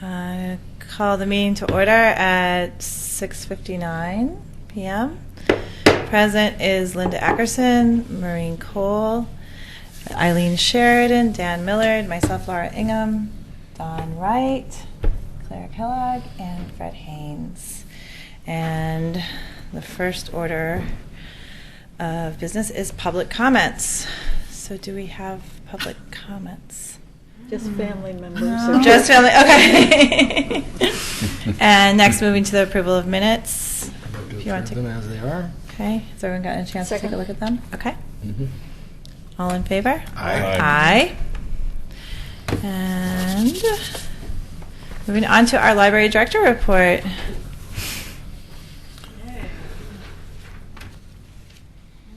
Call the meeting to order at 6:59 p.m. Present is Linda Ackerson, Maureen Cole, Eileen Sheridan, Dan Millard, myself, Laura Ingham, Don Wright, Claire Kellogg, and Fred Haynes. And the first order of business is public comments. So do we have public comments? Just family members. Just family, okay. And next, moving to the approval of minutes. If you want to them as they are. Okay, has everyone gotten a chance to take a look at them? Okay. Mm-hmm. All in favor? Aye. Aye. And moving on to our library director report.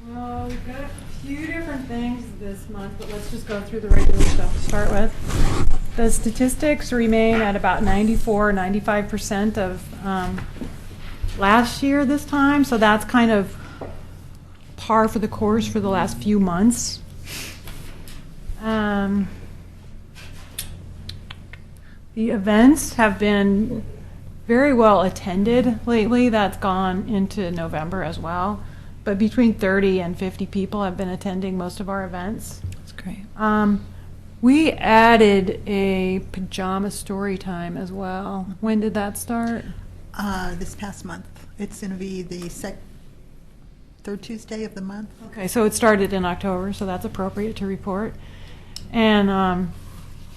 Well, we've got a few different things this month, but let's just go through the regular stuff to start with. The statistics remain at about 95% of last year this time, so that's kind of par for the course for the last few months. The events have been very well attended lately. That's gone into November as well. But between 30 and 50 people have been attending most of our events. That's great. We added a pajama story time as well. When did that start? This past month. It's going to be the third Tuesday of the month. Okay, so it started in October, so that's appropriate to report. And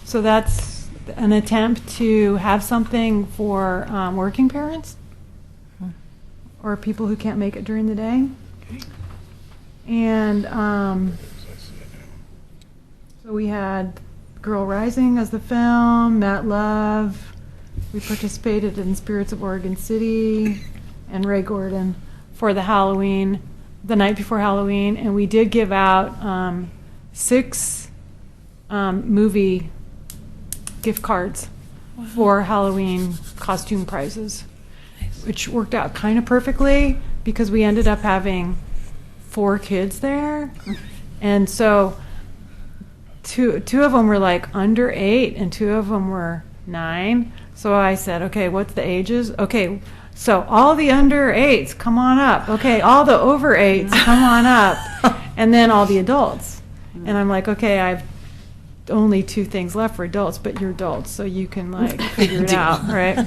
so that's an attempt to have something for working parents or people who can't make it during the day. And so we had Girl Rising as the film, Matt Love. We participated in Spirits of Oregon City and Ray Gordon for the night before Halloween. And we did give out 6 movie gift cards for Halloween costume prizes, which worked out kind of perfectly because we ended up having 4 kids there. And so two of them were like under 8 and 2 of them were 9. So I said, okay, what's the ages? Okay, so all the under 8s, come on up. Okay, all the over 8s, come on up. And then all the adults. And I'm like, okay, I've only 2 things left for adults, but you're adults, so you can like figure it out, right?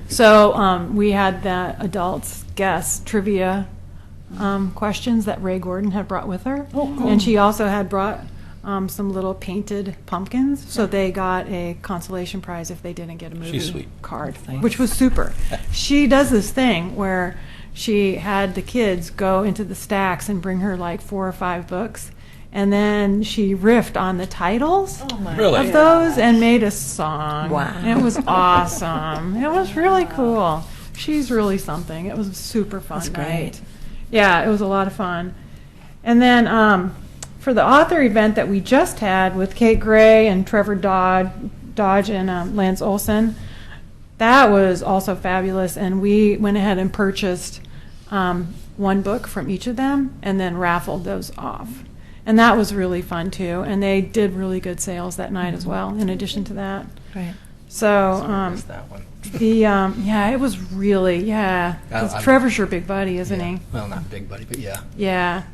So we had that adults guess trivia questions that Ray Gordon had brought with her. Oh, cool. And she also had brought some little painted pumpkins, so they got a consolation prize if they didn't get a movie card, which was super. She does this thing where she had the kids go into the stacks and bring her like 4 or 5 books, and then she riffed on the titles of those and made a song. Wow. And it was awesome. It was really cool. She's really something. It was a super fun That's night. great. Yeah, it was a lot of fun. And then for the author event that we just had with Kate Gray and Trevor Dodge and Lance Olson, that was also fabulous. And we went ahead and purchased 1 book from each of them and then raffled those off. And that was really fun, too. And they did really good sales that night as well, in addition to that. Right. So, that one. it was really, because Trevor's your big buddy, isn't he? Well, not big buddy, but yeah. Yeah.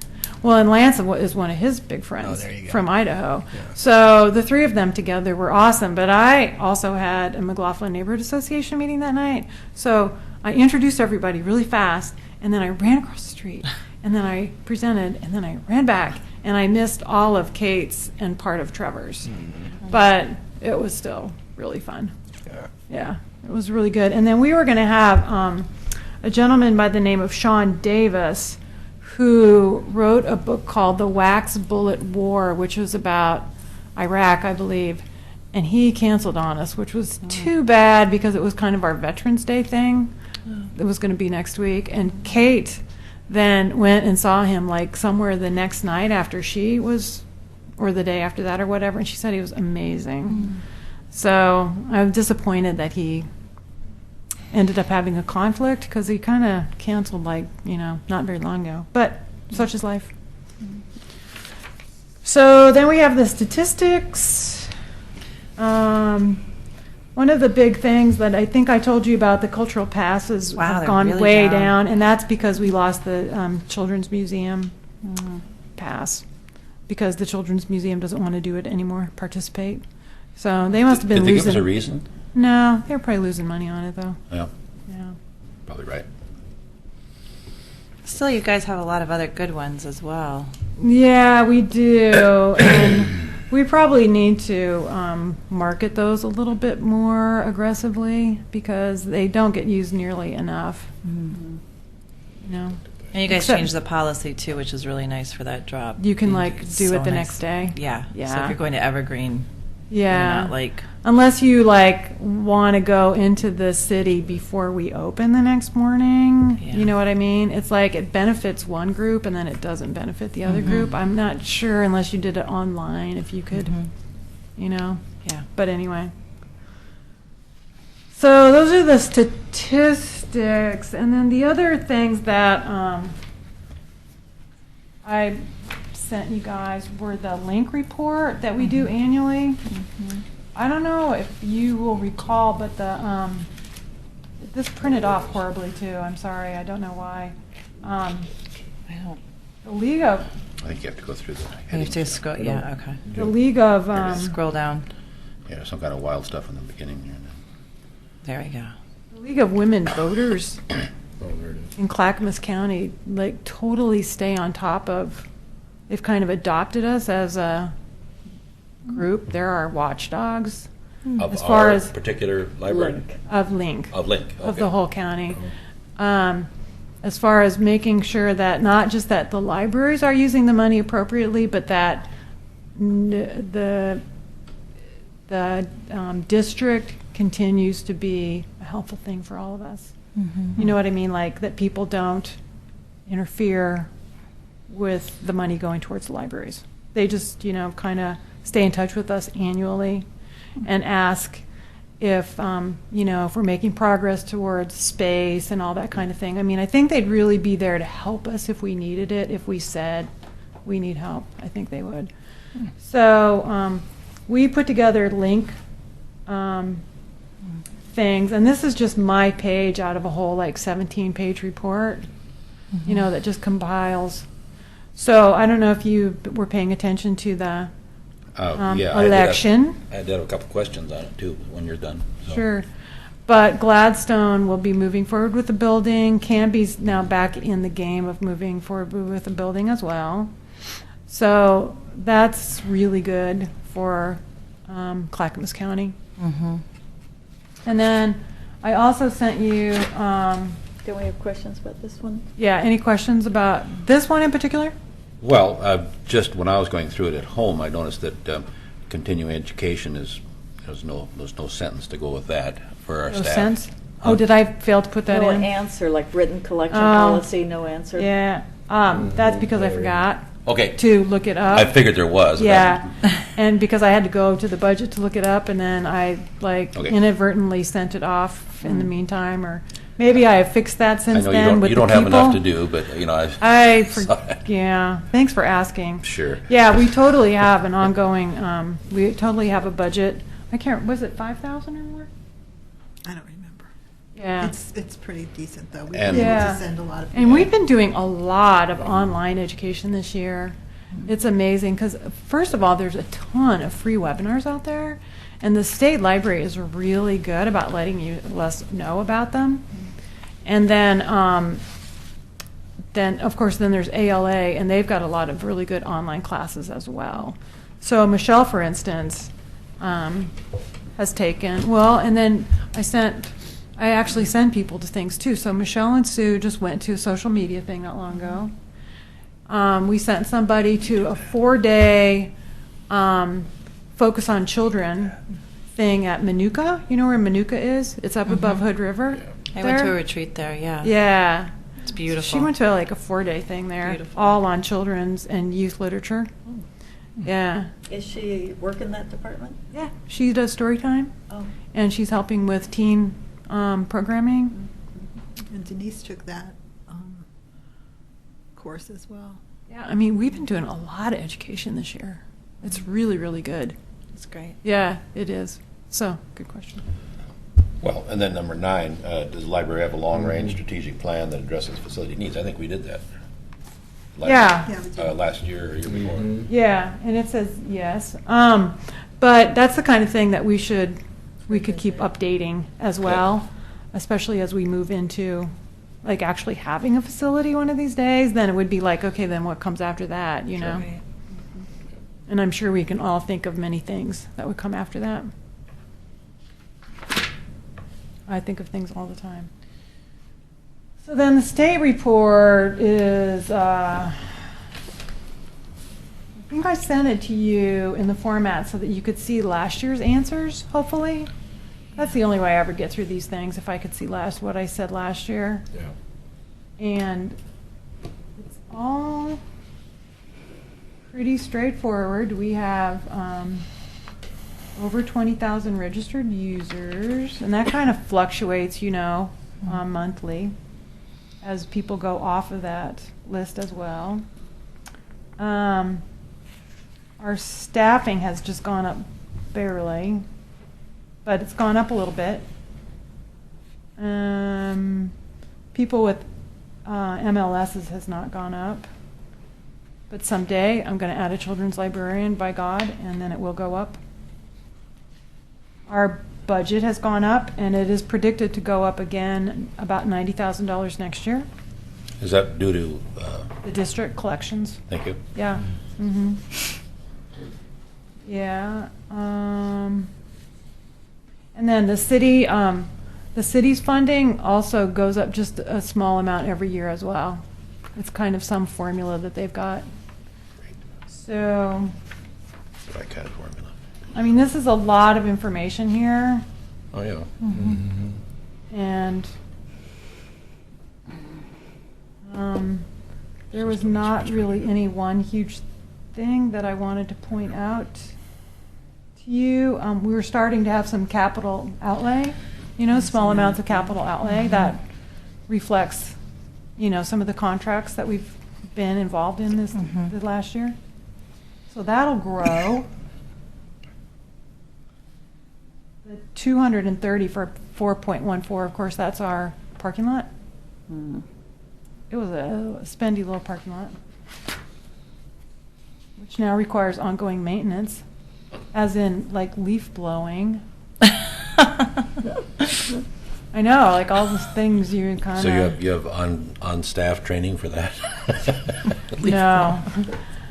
Well, and Lance is one of his big friends there you go. from Idaho. Yeah. So the 3 of them together were awesome. But I also had a McLaughlin Neighborhood Association meeting that night. So I introduced everybody really fast, and then I ran across the street, and then I presented, and then I ran back, and I missed all of Kate's and part of Trevor's. Mm-hmm. But it was still really fun. Yeah, it was really good. And then we were going to have a gentleman by the name of Sean Davis who wrote a book called The Wax Bullet War, which was about Iraq, I believe. And he canceled on us, which was too bad because it was kind of our Veterans Day thing. It was going to be next week. And Kate then went and saw him like somewhere the next night after she was, or the day after that or whatever, and she said he was amazing. So I'm disappointed that he ended up having a conflict because he kind of canceled not very long ago. But such is life. So then we have the statistics. one of the big things that I think I told you about, the cultural passes Wow, have they're gone really way down. down, and that's because we lost the Children's Museum pass, because the Children's Museum doesn't want to do it anymore, participate. So they must have been Did they losing. give us a reason? No, they're probably losing money on it though. Yeah, Yeah. probably right. Still, you guys have a lot of other good ones as well. Yeah, we do, and we probably need to market those a little bit more aggressively because they don't get used nearly enough. You know, And you guys Except- changed the policy too, which is really nice for that drop. you can like It's do so it the nice. next day. Yeah. So Yeah. if you're going to Evergreen, Yeah. you're not like, Unless you like want to go into the city before we open the next morning. Yeah. You know what I mean? It's like it benefits one group and then it doesn't benefit the other Mhm. group. I'm not sure unless you did it online if you could, Mhm. you know. yeah. But anyway. So those are the statistics. And then the other things that I sent you guys were the link report that we do annually. I don't know if you will recall, but this printed off horribly too. I'm sorry. I don't know why. I don't. The League of I think you have to go through the You have headings. to scroll. Yeah. Okay. the League of There it is. Scroll down. Yeah, some kind of wild stuff in the beginning here. There we go. the League of Women Voters in Clackamas County, like totally stay on top of. They've kind of adopted us as a group. They're our watchdogs Of as far our as particular library? of Link. Of Link, Of the okay. whole county. As far as making sure that not just that the libraries are using the money appropriately, but that the district continues to be a helpful thing for all of us. You know what I mean? Like that people don't interfere with the money going towards the libraries. They just, kind of stay in touch with us annually and ask if, if we're making progress towards space and all that kind of thing. I mean, I think they'd really be there to help us if we needed it. If we said we need help, I think they would. So we put together link things, and this is just my page out of a whole 17-page report, that just compiles. So I don't know if you were paying attention to the Yeah, election. I did have a couple questions on it too, when you're done. so. Sure. But Gladstone will be moving forward with the building. Canby's now back in the game of moving forward with the building as well. So that's really good for Clackamas County. Mm-hmm. And then I also sent you, Don't we have questions about this one? any questions about this one in particular? Well, just when I was going through it at home, I noticed that continuing education there's no sentence to go with that for our No staff. sense? Oh, did I fail to put that No in? answer, like written collection Oh. policy, no answer. Yeah, that's because I forgot Okay, to look it up. I figured there was. but- Yeah, and because I had to go to the budget to look it up, and then I Okay. inadvertently sent it off in the meantime, or maybe I have fixed that I since know then with you the don't have enough to people. do, but I Yeah, thanks for asking. Sure. Yeah, we totally have an ongoing, we totally have a budget. Was it 5,000 or more? I don't remember. Yeah. It's pretty decent, though. We've And- been able Yeah. to send a lot of And we've been doing a lot of online education this year. It's amazing because, first of all, there's a ton of free webinars out there, and the state library is really good about letting us know about them. And then of course, then there's ALA, and they've got a lot of really good online classes as well. So Michelle, for instance, has taken, and then I actually send people to things too. So Michelle and Sue just went to a social media thing not long ago. We sent somebody to a 4-day focus on children thing at Manuka. You know where Manuka is? It's up above Hood River. I went to a there. retreat there. Yeah. Yeah. It's beautiful. She went to a 4-day thing there, Beautiful. all on children's and youth literature. Yeah. Is she working that department? Yeah. She does story time, Oh, and she's helping with teen programming. And Denise took that course as well. Yeah. I mean, we've been doing a lot of education this year. It's really, really good. It's great. Yeah, it is. So, good question. Well, and then number 9, does the library have a long-range strategic plan that addresses facility needs? I think we did that. Yeah. Yeah, we did. Last year or year before. Yeah, and it says yes. But that's the kind of thing that we could keep updating as well, especially as we move into like actually having a facility one of these days. Then it would be like, okay, then what comes after that, you know? Right. And I'm sure we can all think of many things that would come after that. I think of things all the time. So then the state report is, I think I sent it to you in the format so that you could see last year's answers, hopefully. That's the only way I ever get through these things, if I could see what I said last year. Yeah. And it's all pretty straightforward. We have over 20,000 registered users, and that kind of fluctuates, you know, monthly as people go off of that list as well. Our staffing has just gone up barely, but it's gone up a little bit. People with MLSs has not gone up. But someday I'm going to add a children's librarian, by God, and then it will go up. Our budget has gone up, and it is predicted to go up again about $90,000 next year. Is that due to, The district collections. thank you. Yeah. Mm-hmm. Yeah. And then the city's funding also goes up just a small amount every year as well. It's kind of some formula that they've got. So, That kind of formula. I mean, this is a lot of information here, Oh, yeah. and there was not really any one huge thing that I wanted to point out to you. We were starting to have some capital outlay, you know, small amounts of capital outlay that reflects, you know, some of the contracts that we've been involved in the last year. So that'll grow. The 230 for 4.14, of course, that's our parking lot. It was a spendy little parking lot, which now requires ongoing maintenance, as in like leaf blowing. I know, like all those things you kind of. So you have on staff training for that? No.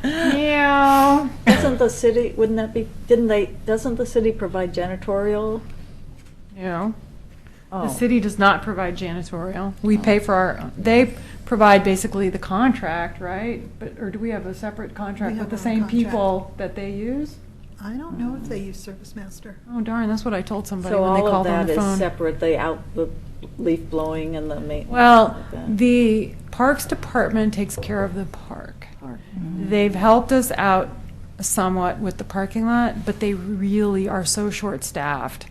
Yeah. Doesn't the city, doesn't the city provide janitorial? No. Oh. The city does not provide janitorial. We pay for they provide basically the contract, right? Or do we have a separate contract We with have the our same contract. people that they use? I don't know if they use Service Master. Oh darn, that's what I told somebody So when they all of called on that the phone. is separate, the leaf blowing and the maintenance? Well, like that? the Parks Department takes care of the park. Park. They've helped us out somewhat with the parking lot, but they really are so short-staffed.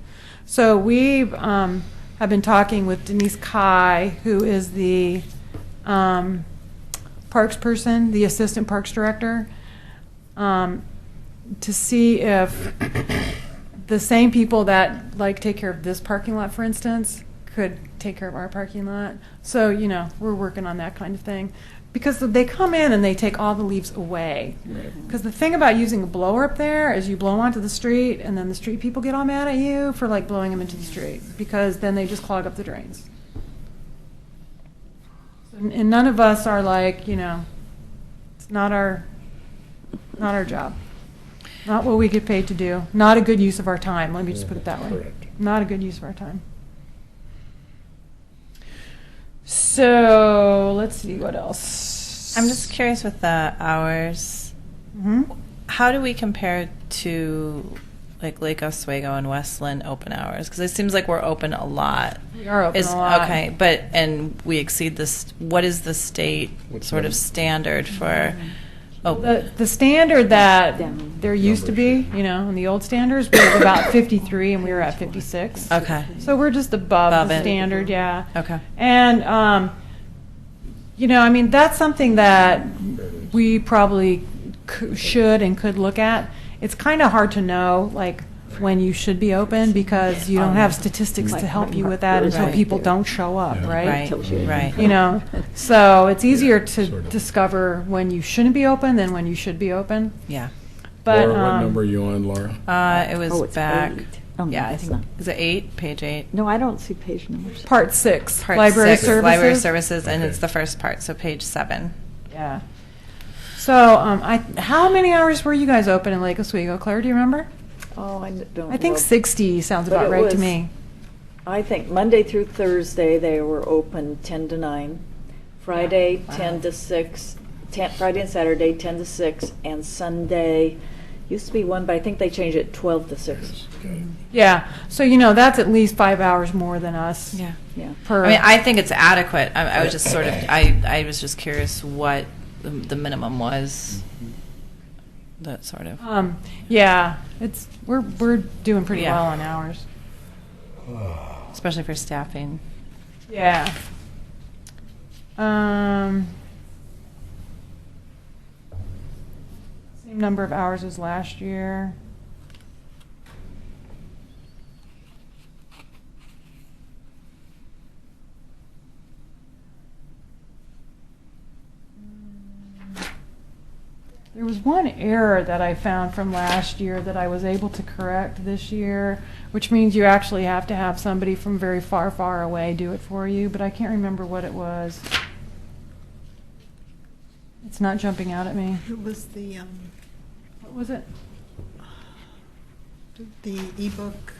So we've have been talking with Denise Kai, who is the parks person, the assistant parks director, to see if the same people that like take care of this parking lot, for instance, could take care of our parking lot. So, you know, we're working on that kind of thing. Because they come in and they take all the leaves away. Because the thing about using a blower up there is you blow onto the street, and then the street people get all mad at you for like blowing them into the street, because then they just clog up the drains. And none of us are like, you know, it's not our job. Not what we get paid to do. Not a good use of our time. Let me just put it that way. Correct. Not a good use of our time. So let's see what else. I'm just curious with the hours. Hmm. How do we compare to like Lake Oswego and Westland open hours? Because it seems like we're open a lot. We are open a lot. Okay, and we exceed this. What is the state sort of standard for? Oh, The standard that there used to be, you know, in the old standards, was about 53, and we were at 56. okay. So we're just above Above the it. standard, yeah. Okay. And, you know, I mean, that's something that we probably should and could look at. It's kind of hard to know, like, when you should be open because you don't have statistics to help you with that until Right. people don't show up, right? Right, Tells you. right. You know, so it's easier to Sort of. discover when you shouldn't be open than when you should be open. Yeah. But Laura, what number are you on, Laura? It was Oh, it's back. 8. Oh, no, Yeah, I it's think, not. is it 8? Page 8? No, I don't see page numbers. Part 6, Part library 6, services. Library services, and Okay. it's the first part, so page 7. Yeah. So, how many hours were you guys open in Lake Oswego? Claire, do you remember? Oh, I don't I think know. 60 sounds But about it right to was- me. I think Monday through Thursday, they were open 10 to 9. Friday, 10 to 6. Friday and Saturday, 10 to 6. And Sunday, used to be 1, but I think they changed it 12 to 6. Yeah. So, that's at least 5 hours more than us. Yeah. Yeah. Per, I mean, I think it's adequate. I was just sort of, I was just curious what the minimum was. That sort of. yeah, we're doing pretty Yeah. well on hours. Especially for staffing. Yeah. Same number of hours as last year. There was one error that I found from last year that I was able to correct this year, which means you actually have to have somebody from very far, far away do it for you, but I can't remember what it was. It's not jumping out at me. It was the What was it? ebook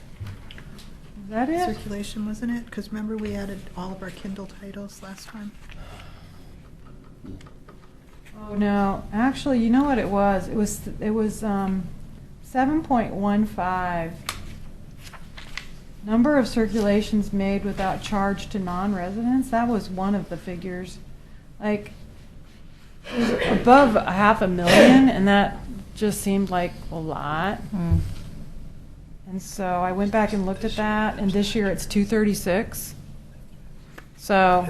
Is that it? circulation, wasn't it? Because remember we added all of our Kindle titles last time. Oh, no. Actually, you know what it was? It was 7.15. Number of circulations made without charge to non-residents. That was one of the figures. Like, it was above 500,000, and that just seemed like a lot. Mm. And so I went back and looked at that, and this year it's 236. So,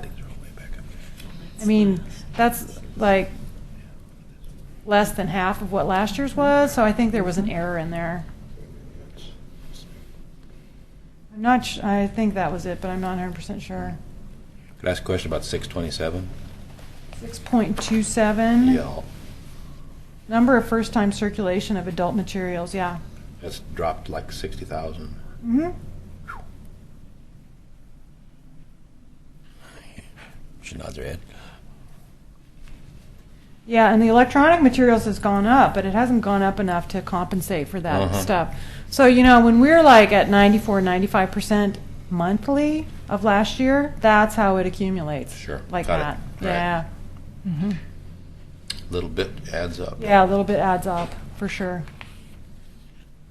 I mean, that's like less than half of what last year's was, so I think there was an error in there. I'm not I think that was it, but I'm not 100% sure. Could I ask a question about 627? 6.27. Yeah. Number of first-time circulation of adult materials, yeah. It's dropped like 60,000. Mm-hmm. She nods her head. Yeah, and the electronic materials has gone up, but it hasn't gone up enough to compensate for that Uh-huh. stuff. So, when we're like at 94, 95% monthly of last year, that's how it accumulates. Sure. Like Got it. that. Right. Yeah. Little bit adds up. Yeah, a little bit adds up, for sure.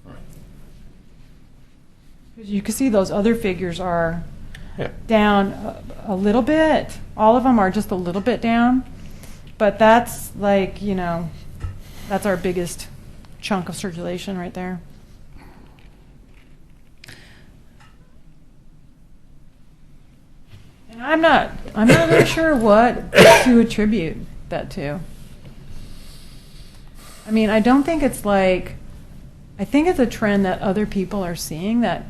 All right. 'Cause you can see those other figures are Yeah. down a little bit. All of them are just a little bit down. But that's like, that's our biggest chunk of circulation right there. And I'm not really sure what to attribute that to. I mean, I don't think it's like, I think it's a trend that other people are seeing that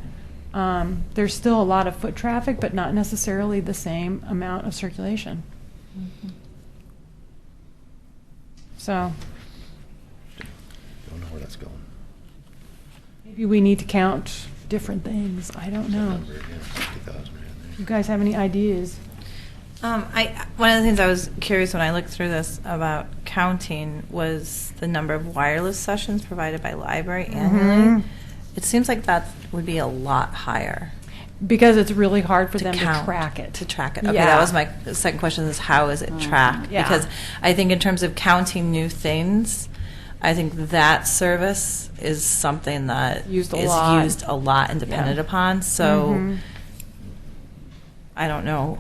there's still a lot of foot traffic, but not necessarily the same amount of circulation. So Don't know where that's going. maybe we need to count different things. I don't know. Number again, 60,000 right You guys have any ideas? One of the things I was curious when I looked through this about counting was the number of wireless sessions provided by library annually. Mhm. It seems like that would be a lot higher Because it's really hard for them count, to track it. To track it. Okay, Yeah. that was my second question: is how is it tracked? Yeah. Because I think in terms of counting new things, I think that service is something that Used a is lot. used a lot and depended Yeah. upon. So Mhm. I don't know,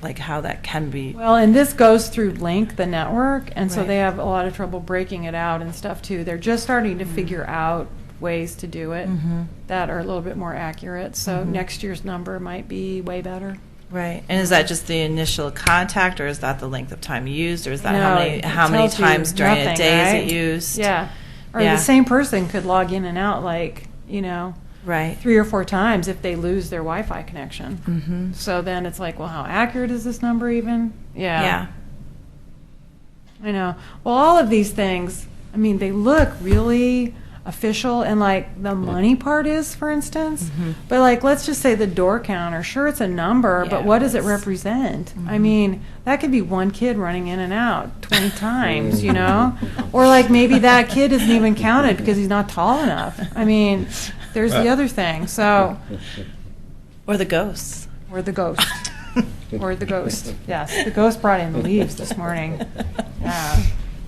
like how that can be. Well, and this goes through Link, the network, and so Right. they have a lot of trouble breaking it out and stuff too. They're just starting to figure out ways to do it Mhm. that are a little bit more accurate. So Mhm. next year's number might be way better. Right, and is that just the initial contact, or is that the length of time used, or is that No, how many it how many tells you times during a nothing, day is right? it used? Yeah. Or Yeah. the same person could log in and out like, Right. 3 or 4 times if they lose their Wi-Fi connection. Mm-hmm. So then it's like, well, how accurate is this number even? Yeah. I know. Well, all of these things, I mean, they look really official, and like the money part is, for instance. Mhm. But like, let's just say the door counter. Sure, it's a number, but what does it Yes. represent? I Mhm. mean, that could be one kid running in and out 20 times, or like maybe that kid isn't even counted because he's not tall enough. I mean, there's the other thing. So, Or the ghosts. or the ghost. Or the ghost. Yes, the ghost brought in the leaves this morning. Yeah.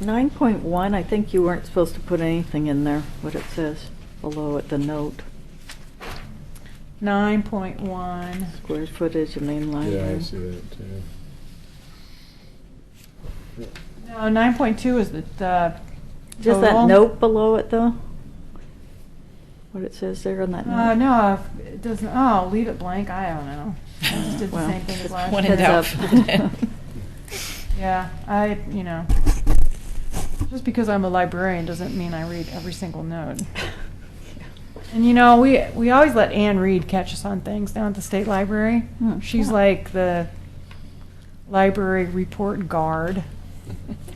9.1, I think you weren't supposed to put anything in there, what it says below it, the note. 9.1. Square footage of main Yeah, library. I see that too. No, 9.2 is the Just total. that note below it, though? What it says there on that note? No, it doesn't. Oh, leave it blank. I don't know. I just did the Well, same thing as last When year. in doubt, Heads up. fill it in. Yeah, just because I'm a librarian doesn't mean I read every single note. And we always let Ann Reed catch us on things down at the state library. Hmm. She's Yeah. like the library report guard.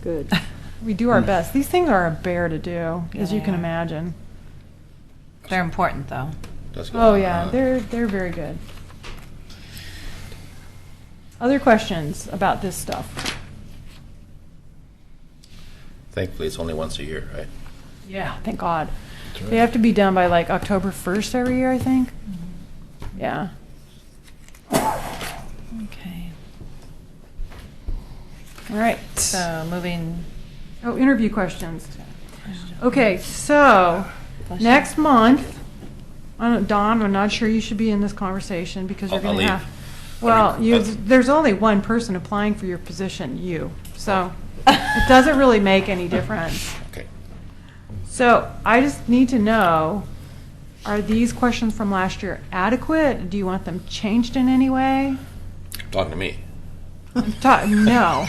Good. We do our best. These things are a bear to do, as you they can are. imagine. They're important, though. Does go Oh on. yeah, they're very good. Other questions about this stuff? Thankfully, it's only once a year, right? Yeah, thank God. That's right. They have to be done by like October 1st every year, I think. Yeah. Okay. All right. So moving. Oh, interview questions. Okay, so next month, Dawn, I'm not sure you should be in this conversation because you're I'll going to leave. have. Well, I'll- there's only one person applying for your position, you. So it doesn't really make any difference. Okay. So I just need to know, are these questions from last year adequate? Do you want them changed in any way? Talking to me. No.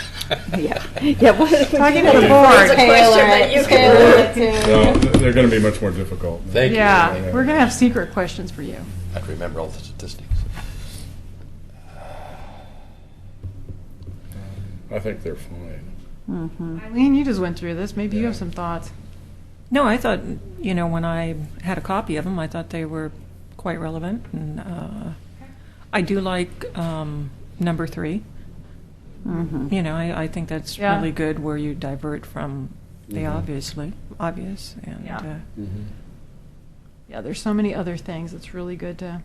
Yeah. Yeah. What, Talking to the board. No, they're going to be much more difficult. Thank you. Yeah, we're going to have secret questions for you. I have to remember all the statistics. I think they're fine. Mm-hmm. Eileen, you just went through this. Maybe you have some thoughts. No, I thought, when I had a copy of them, I thought they were quite relevant. And I do like number 3. Mm-hmm. I think that's Yeah. really good where you divert from the Mhm. obvious. And, Yeah. Mm-hmm. Yeah, there's so many other things. It's really good to.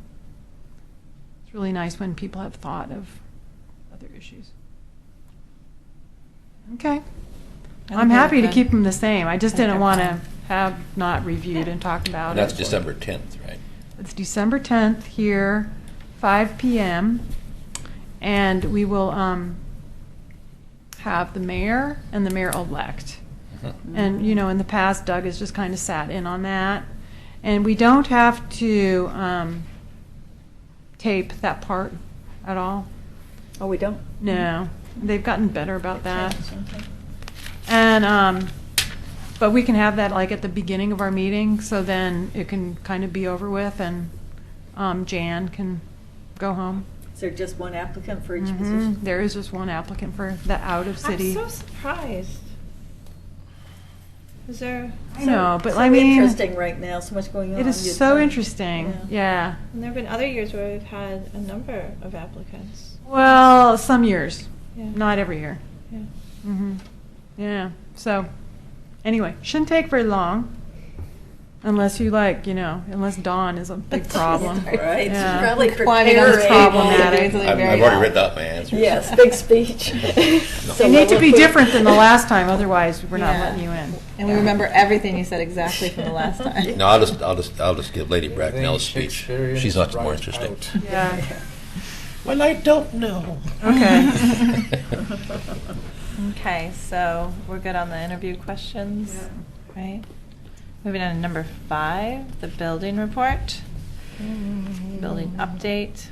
It's really nice when people have thought of other issues. Okay. I'm happy to keep them the same. I just I think didn't they're want to fine. have not reviewed and talk about And it. that's December 10th, right? It's December 10th here, 5 p.m. And we will have the mayor and the mayor-elect. And, in the past, Doug has just kind of sat in on that. And we don't have to tape that part at all. Oh, we don't? No, they've gotten better about that. And, but we can have that like at the beginning of our meeting, so then it can kind of be over with and Jan can go home. Is there just one applicant for each Mhm. position? There is just one applicant for the out-of-city. I'm so surprised. Is there? I know, but so I mean, interesting right now, so much going on. it is You'd so think. interesting. Yeah. And there have been other years where we've had a number of applicants. Well, some years, Yeah. not every year. Yeah. Yeah. So, anyway, shouldn't take very long, unless you unless Dawn is a big problem. Right. Yeah. Probably Climbing on prepare the a- problematic. I've already written out my answers. Yes, big speech. They need to be different than the last time, otherwise we're not Yeah. letting you in. And we remember everything you said exactly from the last time. No, I'll just give Lady Bracknell's speech. Shakespearean She's much more right interesting. out. Yeah. Well, I don't know. Okay. Okay, so we're good on the interview questions, right? Moving on to number 5, the building report. Building update.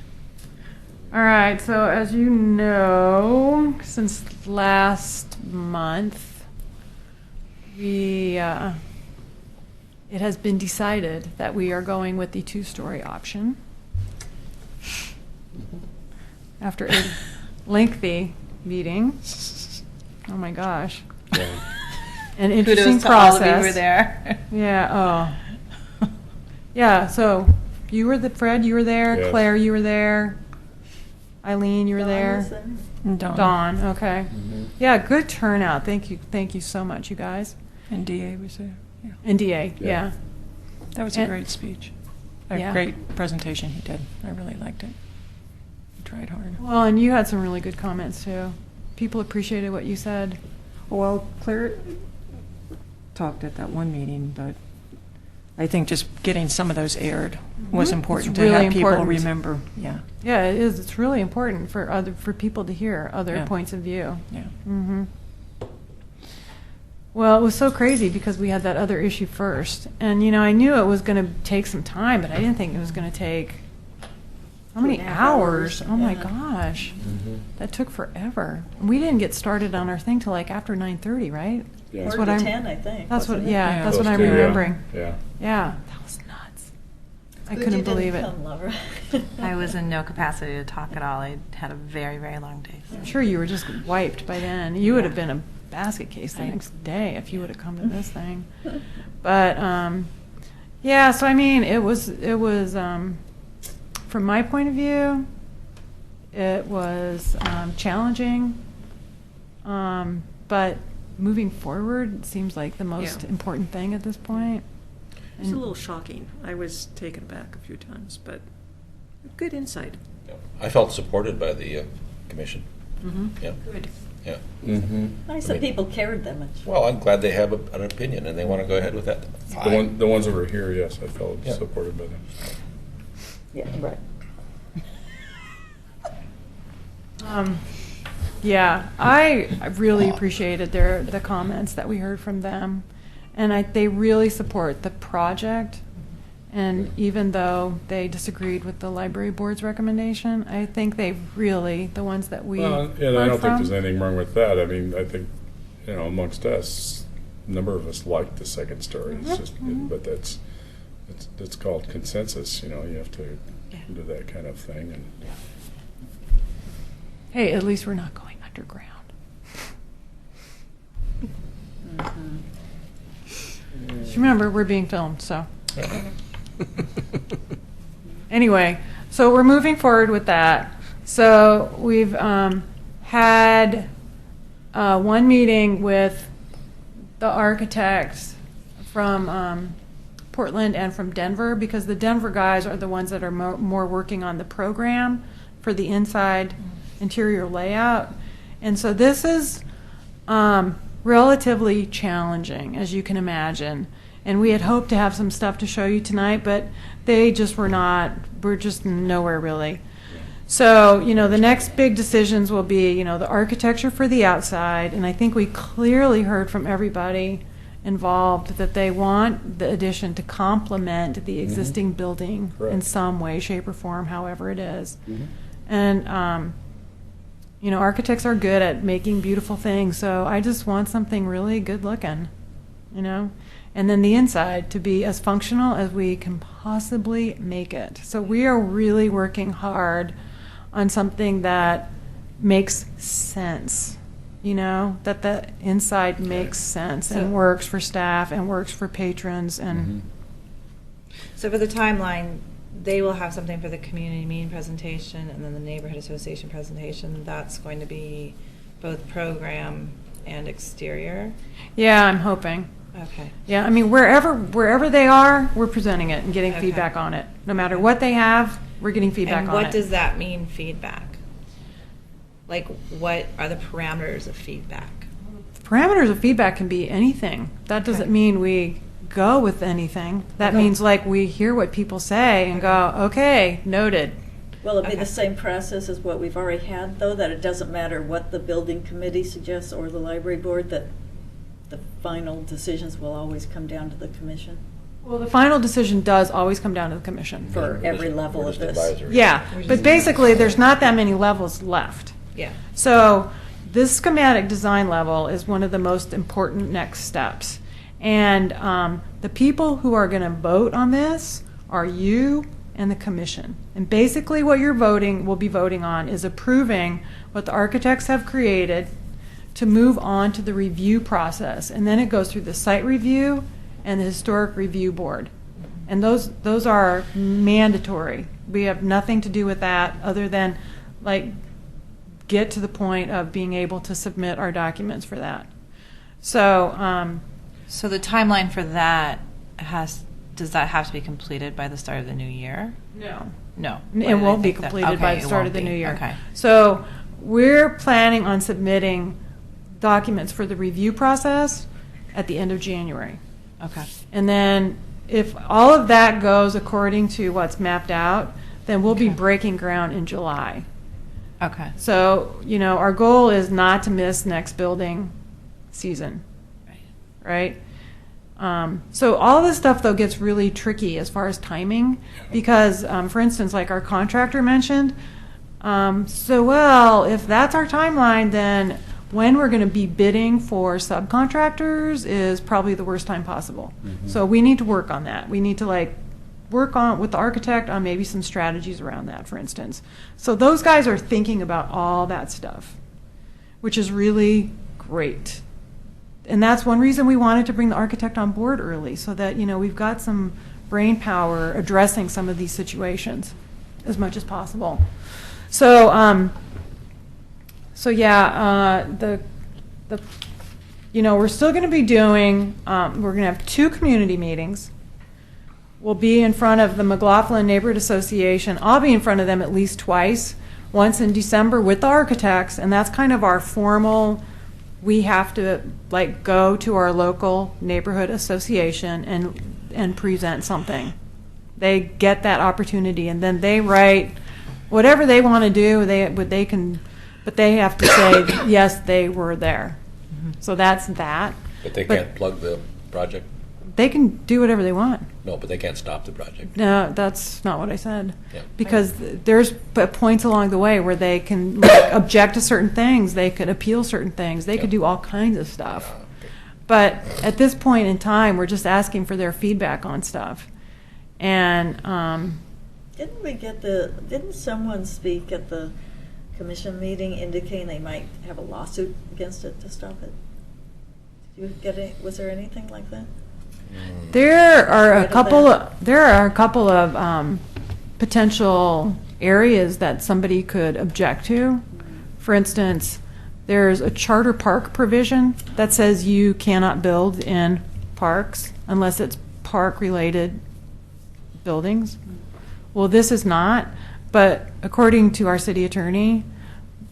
All right, so as you know, since last month, we it has been decided that we are going with the 2-story option. After a lengthy meeting. Oh my gosh. An interesting Kudos to all process. of you were there. Yeah, oh. Yeah, so you were Fred, you were there, Yes. Claire, you were there, Eileen, you were there. Dawn. Dawn, okay. Yeah, good turnout. Thank you so much, you guys. And DA was there. Yeah. And DA, Yeah. yeah. That was a And- great speech. A Yeah. great presentation he did. I really liked it. He tried hard. Well, and you had some really good comments too. People appreciated what you said. Well, Claire talked at that one meeting, but I think just getting some of those aired was Mhm. important It's to really have people important. remember. Yeah, Yeah, it is. It's really important for people to hear other Yeah. points of view. yeah. hmm Well, it was so crazy because we had that other issue first, and I knew it was going to take some time, but I didn't think it was going to take how many 2.5 hours? hours, Oh my yeah. gosh, that took forever. We didn't get started on our thing till like after 9:30, right? Yeah. That's Or what to I'm. 10, I think. That's what. wasn't it? Yeah, Yeah. that's what Those I'm two, yeah. remembering. Yeah. Yeah, that was nuts. I Good you couldn't didn't believe it. come, Laura. I was in no capacity to talk at all. I had a very, very long day. I'm sure you were just wiped by then. You would have been a basket case the next day if you would have come to this thing. But yeah, so I mean, it was from my point of view, it was challenging. But moving forward seems like the most Yeah. important thing at this point. It was a little shocking. I was taken back a few times, but good insight. I felt supported by the commission. Yeah, Good. yeah. Mm-hmm. Nice that people cared that much. Well, I'm glad they have an opinion and they want to go ahead with that. Fine. The ones that were here, yes, I felt Yeah. supported by them. Yeah, right. Yeah, I really appreciated the comments that we heard from them, and they really support the project. And even though they disagreed with the library board's recommendation, I think they really, the ones that we Well, and I heard don't think from- there's anything wrong with that. I mean, I think, amongst us, a number of us like the second story. It's just, but that's called consensus. You have to do that kind of thing. And Hey, at least we're not going underground. Just remember, we're being filmed, so. Anyway, so we're moving forward with that. So we've had one meeting with the architects from Portland and from Denver, because the Denver guys are the ones that are more working on the program for the inside interior layout. And so this is relatively challenging, as you can imagine. And we had hoped to have some stuff to show you tonight, but they just we're just nowhere really. So, the next big decisions will be, the architecture for the outside. And I think we clearly heard from everybody involved that they want the addition to complement the existing building in Correct. some way, shape, or form, however it is. And, architects are good at making beautiful things, so I just want something really good looking, and then the inside to be as functional as we can possibly make it. So we are really working hard on something that makes sense, that the inside makes sense and works for staff and works for patrons and So for the timeline, they will have something for the community meeting presentation and then the neighborhood association presentation. That's going to be both program and exterior. yeah, I'm hoping. Okay. Yeah, I mean, wherever they are, we're presenting it and getting Okay. feedback on it. No matter what they have, we're getting feedback And on what it. does that mean, feedback? Like, what are the parameters of feedback? Parameters of feedback can be anything. That doesn't Okay. mean we go with anything. That means like we hear what people say and go, okay, noted. Will it be Okay. the same process as what we've already had, though, that it doesn't matter what the building committee suggests or the library board, that the final decisions will always come down to the commission Well, the final decision does always come down to the commission. for We're every just- level we're of just this? advisory. Yeah, We're but just- basically there's not that many levels left. Yeah. So this schematic design level is one of the most important next steps. And the people who are going to vote on this are you and the commission. And basically what will be voting on is approving what the architects have created to move on to the review process. And then it goes through the site review and the historic review board. And those are mandatory. We have nothing to do with that other than get to the point of being able to submit our documents for that. So, So the timeline for that does that have to be completed by the start of the new year? no. No. It won't be completed by the it start won't of the be. new year. Okay. So we're planning on submitting documents for the review process at the end of January. Okay. And then if all of that goes according to what's mapped out, then we'll be Okay. breaking ground in July. Okay. So, our goal is not to miss next building season, right? So all this stuff, though, gets really tricky as far as timing because, for instance, like our contractor mentioned, if that's our timeline, then when we're going to be bidding for subcontractors is probably the worst time possible. So we need to work on that. We need to work on with the architect on maybe some strategies around that, for instance. So those guys are thinking about all that stuff, which is really great. And that's one reason we wanted to bring the architect on board early, so that we've got some brain power addressing some of these situations as much as possible. So we're still going to be doing. We're going to have 2 community meetings. We'll be in front of the McLaughlin Neighborhood Association. I'll be in front of them at least twice. Once in December with the architects, and that's kind of our formal. We have to go to our local neighborhood association and present something. They get that opportunity, and then they write whatever they want to do. But they have to say yes, they were there. So that's that. But they can't plug the project? They can do whatever they want. No, but they can't stop the project. No, that's not what I said. Yeah. Because there's points along the way where they can object to certain things. They could appeal certain things. They could do all kinds of stuff. Okay. But at this point in time, we're just asking for their feedback on stuff. And Didn't someone speak at the commission meeting indicating they might have a lawsuit against it to stop it? Did you get it? Was there anything like that? there are a couple of potential areas that somebody could object to. For instance, there's a charter park provision that says you cannot build in parks unless it's park-related buildings. Well, this is not, but according to our city attorney,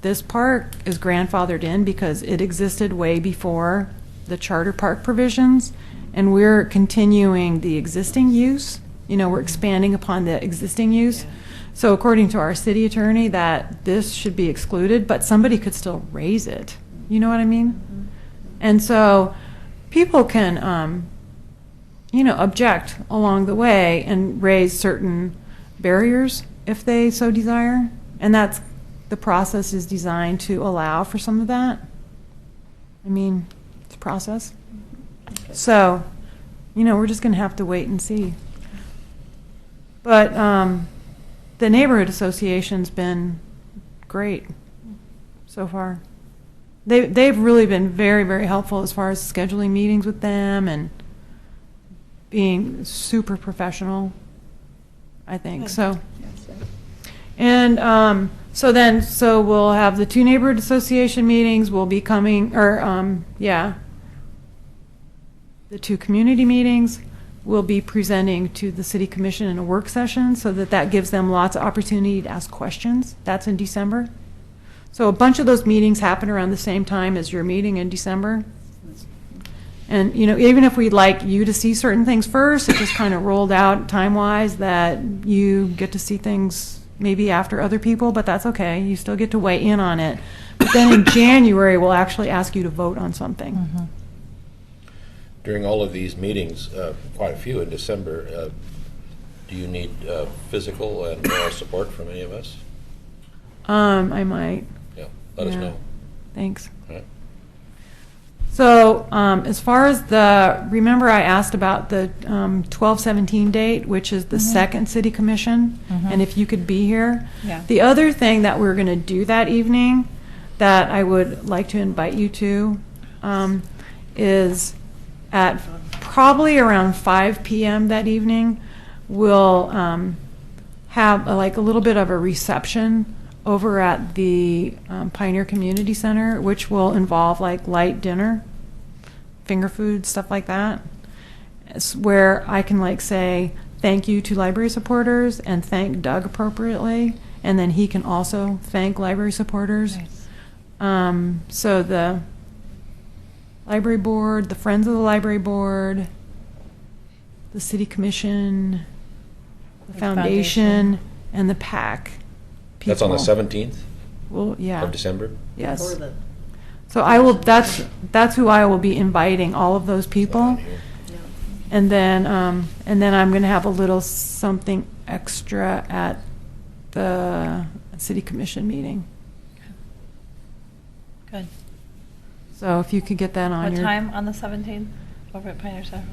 this park is grandfathered in because it existed way before the charter park provisions, and we're continuing the existing use. We're expanding upon the existing use. So according to our city attorney, that this should be excluded, but somebody could still raise it. You know what I mean? And so people can, object along the way and raise certain barriers if they so desire. And the process is designed to allow for some of that. It's a process. So, we're just going to have to wait and see. But the neighborhood association's been great so far. They've really been very, very helpful as far as scheduling meetings with them and being super professional, I think. So, and so we'll have the 2 neighborhood association meetings. We'll be coming, the 2 community meetings. We'll be presenting to the city commission in a work session so that gives them lots of opportunity to ask questions. That's in December. So a bunch of those meetings happen around the same time as your meeting in December. And, even if we'd like you to see certain things first, it just kind of rolled out time-wise that you get to see things maybe after other people, but that's okay. You still get to weigh in on it. But then in January, we'll actually ask you to vote on something. Mm-hmm. During all of these meetings, quite a few in December, do you need physical and moral support from any of us? I might. Yeah, let us know. Thanks. All right. So as far as remember I asked about the 12/17 date, which is the second city commission, and if you could be here. Yeah. The other thing that we're going to do that evening that I would like to invite you to is at probably around 5 p.m. that evening, we'll have like a little bit of a reception over at the Pioneer Community Center, which will involve like light dinner, finger food, stuff like that. It's where I can like say thank you to library supporters and thank Doug appropriately, and then he can also thank library supporters. Nice. So the library board, the Friends of the Library Board, the City Commission, the Foundation, and the PAC. That's on the people. 17th Well, yeah. of December? Yes. Or the- So I will. That's who I will be inviting. All of those people, and then I'm going to have a little something extra at the City Commission meeting. Good. So if you could get that on What your time on the 17th over at Pioneer Center?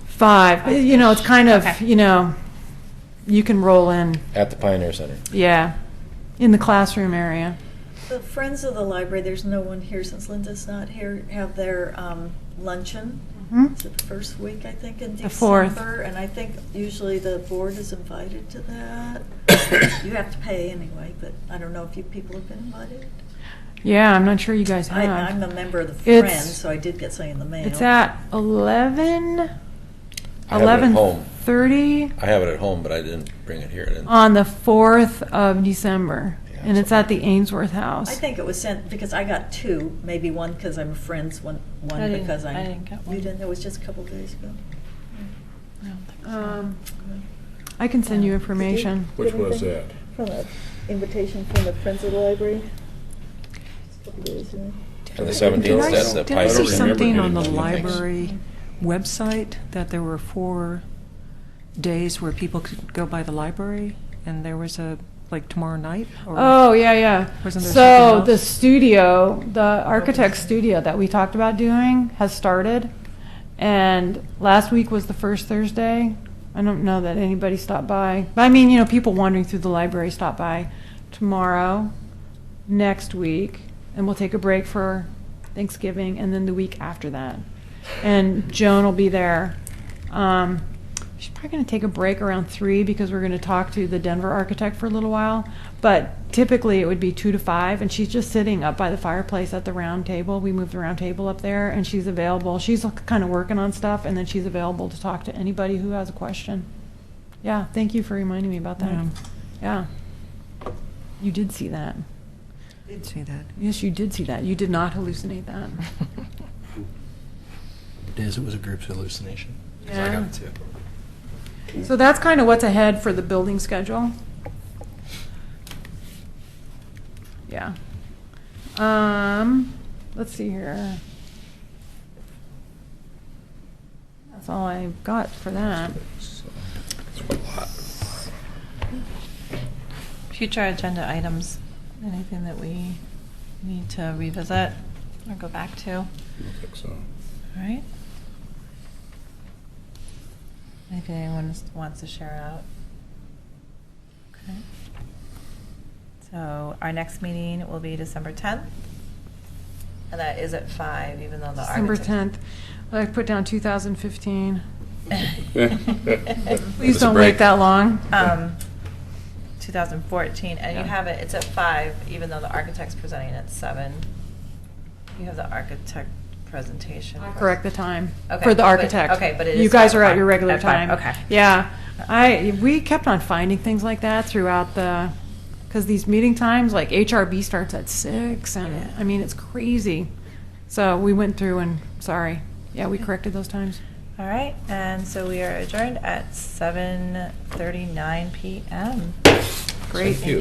5. You know, it's kind of Okay. you can roll in. At the Pioneer Center. Yeah, in the classroom area. The Friends of the Library, there's no one here since Linda's not here, have their luncheon. Mhm. It's the first week, I think, in The December. 4th. And I think usually the board is invited to that. You have to pay anyway, but I don't know if you people have been invited. Yeah, I'm not sure you guys have. I'm a member of the It's- Friends, so I did get something in the mail. It's at 11. I have it at home. 11:30 I have it at home, but I didn't bring it here. I didn't. on the 4th of December, Yeah, and it's at the Ainsworth House. I think it was sent, because I got 2, maybe one because I'm Friends, one I didn't- because I'm. I didn't get one. You didn't, it was just a couple days ago. I don't think so. I can send you information. Which was that? From an invitation from the Friends of the Library. On the 17th, that's the Did I Pioneer see remember Center. something on the getting one of these. library website that there were 4 days where people could go by the library, and there was like tomorrow night? Or Oh, yeah. Wasn't there So something else? the studio, the architect studio that we talked about doing has started. And last week was the first Thursday. I don't know that anybody stopped by. But I mean, people wandering through the library stop by tomorrow, next week, and we'll take a break for Thanksgiving, and then the week after that. And Joan will be there. She's probably going to take a break around 3 because we're going to talk to the Denver architect for a little while. But typically it would be 2 to 5, and she's just sitting up by the fireplace at the round table. We moved the round table up there, and she's available. She's kind of working on stuff, and then she's available to talk to anybody who has a question. Yeah, thank you for reminding me about that. Yeah. You did see that. Did see that. Yes, you did see that. You did not hallucinate that. It is. It was a group's hallucination. 'Cause I Yeah. got it too. So that's kind of what's ahead for the building schedule. Yeah. Let's see here. That's all I've got for that. Future agenda items, anything that we need to revisit or go back to? All I don't think so. right. Anything anyone wants to share out? Okay. So our next meeting will be December 10th, and that is at 5, even though the December architect- 10th. I put down 2015. Give Please us a don't break. wait that long. 2014, and you Yeah. have it, it's at 5, even though the architect's presenting at 7. You have the architect presentation. Correct the time Okay, for the but- architect. okay, but it You is guys at are at 5, your regular at 5, time. okay. Yeah, we kept on finding things like that throughout because these meeting times, like HRB starts at 6, and Yeah. I mean it's crazy. So we went through and we corrected those times. All right, and so we are adjourned at 7:39 p.m. Great. Thank you.